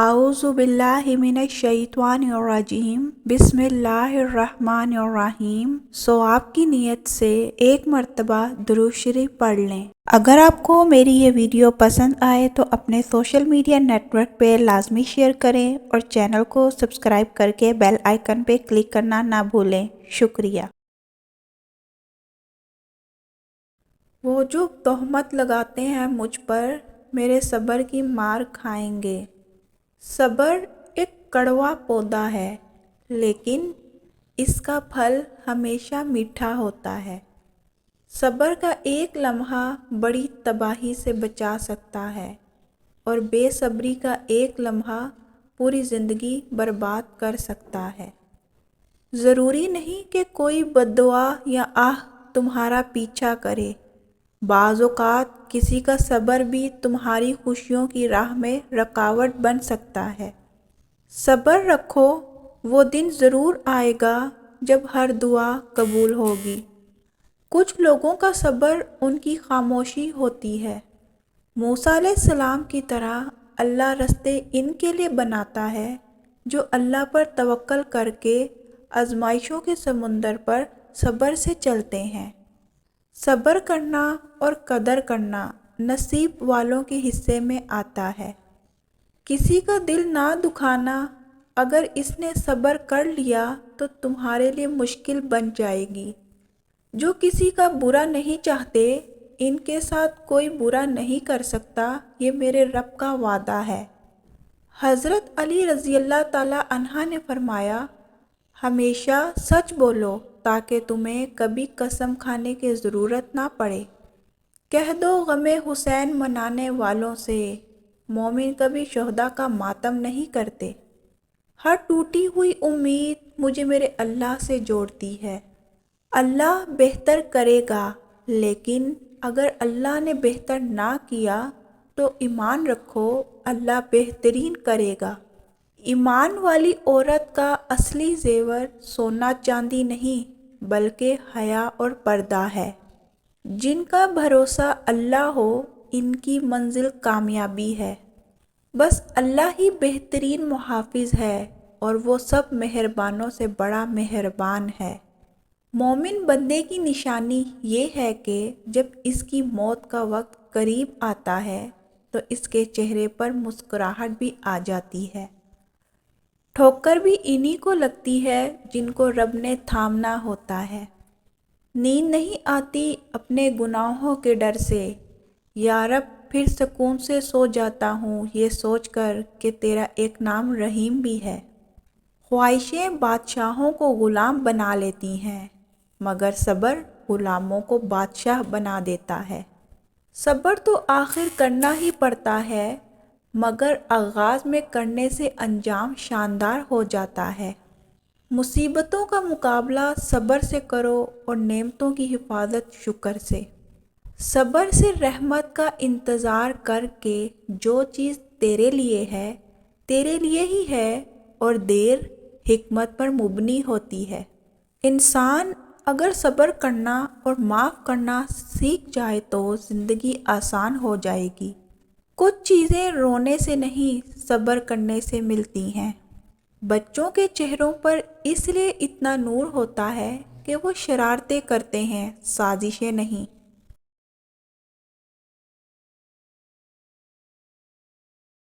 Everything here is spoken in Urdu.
اعوذ باللہ من الشیطان الرجیم بسم اللہ الرحمن الرحیم۔ سو آپ کی نیت سے ایک مرتبہ درود شریف پڑھ لیں۔ اگر آپ کو میری یہ ویڈیو پسند آئے تو اپنے سوشل میڈیا نیٹ ورک پہ لازمی شیئر کریں اور چینل کو سبسکرائب کر کے بیل آئیکن پہ کلک کرنا نہ بھولیں۔ شکریہ۔ وہ جو تہمت لگاتے ہیں مجھ پر، میرے صبر کی مار کھائیں گے۔ صبر ایک کڑوا پودا ہے، لیکن اس کا پھل ہمیشہ میٹھا ہوتا ہے۔ صبر کا ایک لمحہ بڑی تباہی سے بچا سکتا ہے، اور بے صبری کا ایک لمحہ پوری زندگی برباد کر سکتا ہے۔ ضروری نہیں کہ کوئی بد دعا یا آہ تمہارا پیچھا کرے۔ بعض اوقات کسی کا صبر بھی تمہاری خوشیوں کی راہ میں رکاوٹ بن سکتا ہے۔ صبر رکھو، وہ دن ضرور آئے گا جب ہر دعا قبول ہوگی۔ کچھ لوگوں کا صبر ان کی خاموشی ہوتی ہے۔ موسیٰ علیہ السلام کی طرح اللہ رستے ان کے لیے بناتا ہے جو اللہ پر توکل کر کے آزمائشوں کے سمندر پر صبر سے چلتے ہیں۔ صبر کرنا اور قدر کرنا نصیب والوں کے حصے میں آتا ہے۔ کسی کا دل نہ دکھانا، اگر اس نے صبر کر لیا تو تمہارے لیے مشکل بن جائے گی۔ جو کسی کا برا نہیں چاہتے، ان کے ساتھ کوئی برا نہیں کر سکتا، یہ میرے رب کا وعدہ ہے۔ حضرت علی رضی اللہ تعالی عنہ نے فرمایا، ہمیشہ سچ بولو تاکہ تمہیں کبھی قسم کھانے کی ضرورت نہ پڑے۔ کہہ دو غم حسین منانے والوں سے، مومن کبھی شہداء کا ماتم نہیں کرتے۔ ہر ٹوٹی ہوئی امید مجھے میرے اللہ سے جوڑتی ہے۔ اللہ بہتر کرے گا، لیکن اگر اللہ نے بہتر نہ کیا تو ایمان رکھو، اللہ بہترین کرے گا۔ ایمان والی عورت کا اصلی زیور سونا چاندی نہیں بلکہ حیا اور پردہ ہے۔ جن کا بھروسہ اللہ ہو، ان کی منزل کامیابی ہے۔ بس اللہ ہی بہترین محافظ ہے، اور وہ سب مہربانوں سے بڑا مہربان ہے۔ مومن بندے کی نشانی یہ ہے کہ جب اس کی موت کا وقت قریب آتا ہے تو اس کے چہرے پر مسکراہٹ بھی آ جاتی ہے۔ ٹھوکر بھی انہی کو لگتی ہے جن کو رب نے تھامنا ہوتا ہے۔ نیند نہیں آتی اپنے گناہوں کے ڈر سے، یا رب پھر سکون سے سو جاتا ہوں یہ سوچ کر کہ تیرا ایک نام رحیم بھی ہے۔ خواہشیں بادشاہوں کو غلام بنا لیتی ہیں، مگر صبر غلاموں کو بادشاہ بنا دیتا ہے۔ صبر تو آخر کرنا ہی پڑتا ہے، مگر آغاز میں کرنے سے انجام شاندار ہو جاتا ہے۔ مصیبتوں کا مقابلہ صبر سے کرو اور نعمتوں کی حفاظت شکر سے۔ صبر سے رحمت کا انتظار کر کے جو چیز تیرے لیے ہی ہے، اور دیر حکمت پر مبنی ہوتی ہے۔ انسان اگر صبر کرنا اور معاف کرنا سیکھ جائے تو زندگی آسان ہو جائے گی۔ کچھ چیزیں رونے سے نہیں، صبر کرنے سے ملتی ہیں۔ بچوں کے چہروں پر اس لیے اتنا نور ہوتا ہے کہ وہ شرارتیں کرتے ہیں، سازشیں نہیں۔